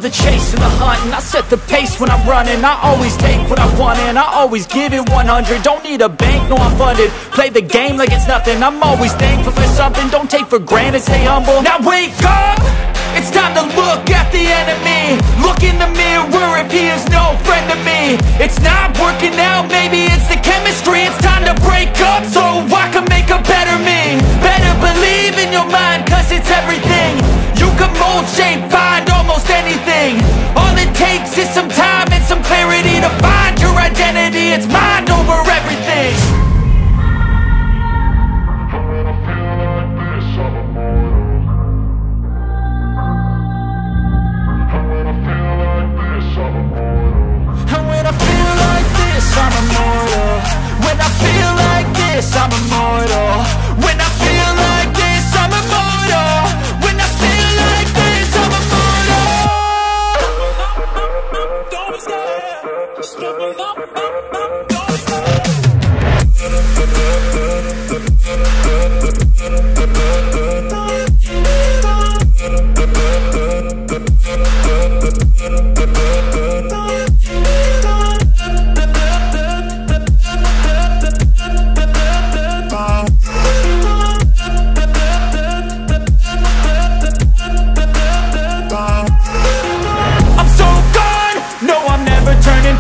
the chase and the hunt, and I set the pace when I'm running. I always take what I want and I always give it 100. Don't need a bank, no I'm funded. Play the game like it's nothing. I'm always thankful for something. Don't take for granted, stay humble. Now wake up! It's time to look at the enemy. Look in the mirror if he is no friend to me. It's not working out, maybe it's the chemistry. It's time to break up so I can make a better me. Better believe in your mind, cause it's everything. You can mold, shape, find almost anything. All it takes is some time and some clarity to find your identity. It's mind over everything. I'm immortal. When I feel like this, I'm immortal. When I feel like this, I'm immortal. When I feel like this, I'm immortal. Don't stop, step up, don't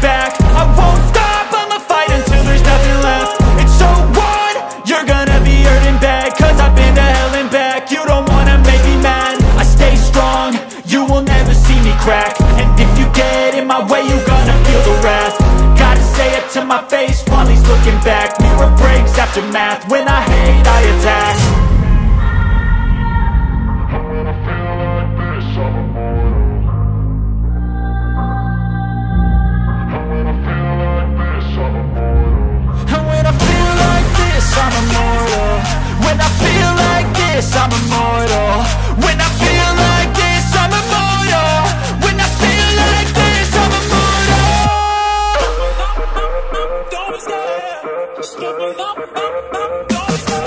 back. I won't stop, I'ma fight until there's nothing left. It's so on, you're gonna be hurting bad, cause I've been to hell and back. You don't wanna make me mad, I stay strong, you will never see me crack. And if you get in my way, you're gonna feel the wrath. Gotta say it to my face while he's looking back. Mirror breaks after math, when I hate I attack. I'm immortal. When I feel like this, I'm immortal. When I feel like this, I'm immortal. When I feel like this, I'm immortal. Don't stop, step it up, don't stop.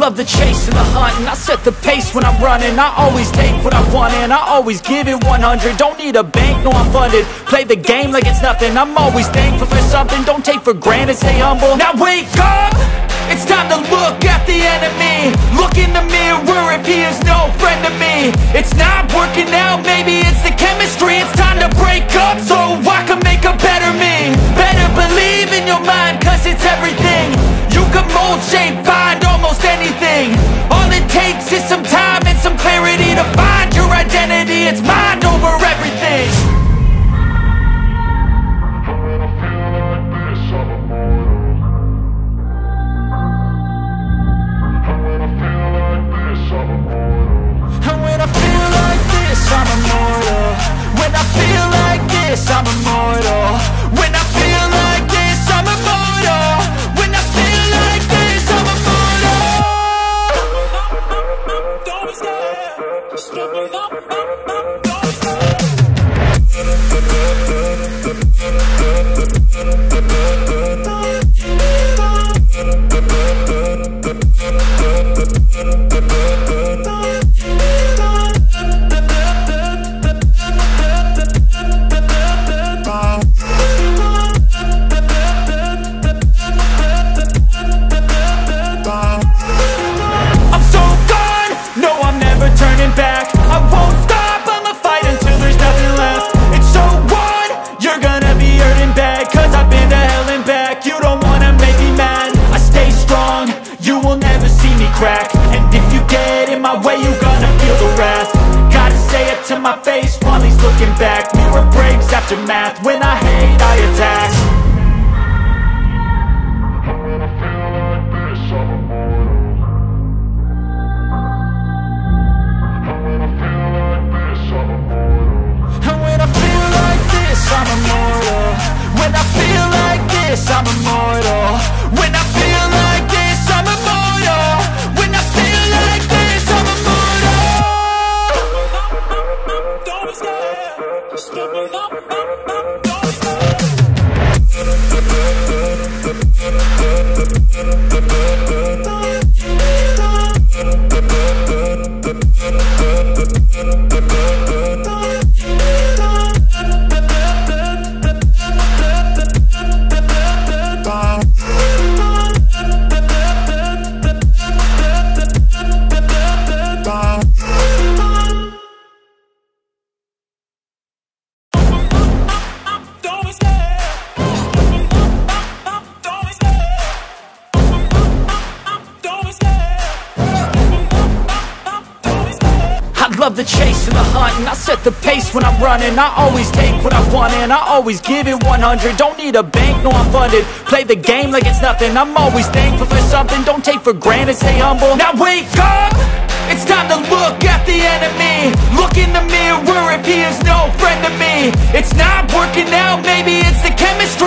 Love the chase and the hunt, and I set the pace when I'm running. I always take what I want and I always give it 100. Don't need a bank, no I'm funded. Play the game like it's nothing. I'm always thankful for something. Don't take for granted, stay humble. Now wake up! It's time to look at the enemy. Look in the mirror if he is no friend to me. It's not working out, maybe it's the chemistry. It's time to break up so I can make a better me. Better believe in your mind, cause it's everything. You can mold, shape, find almost anything. All it takes is some time and some clarity to find your identity. It's mind over everything. And when I feel like this, I'm immortal. When I feel like this, I'm immortal. When I feel like this, I'm immortal. When I feel like this, I'm immortal. Don't stop, step it up, don't stop. And if you get in my way, you're gonna feel the wrath. Gotta say it to my face while he's looking back. Mirror breaks after math, when I hate I attack. love the chase and the hunt, and I set the pace when I'm running. I always take what I want and I always give it 100. Don't need a bank, no I'm funded. Play the game like it's nothing. I'm always thankful for something. Don't take for granted, stay humble. Now wake up! It's time to look at the enemy. Look in the mirror if he is no friend to me. It's not working out, maybe it's the chemistry.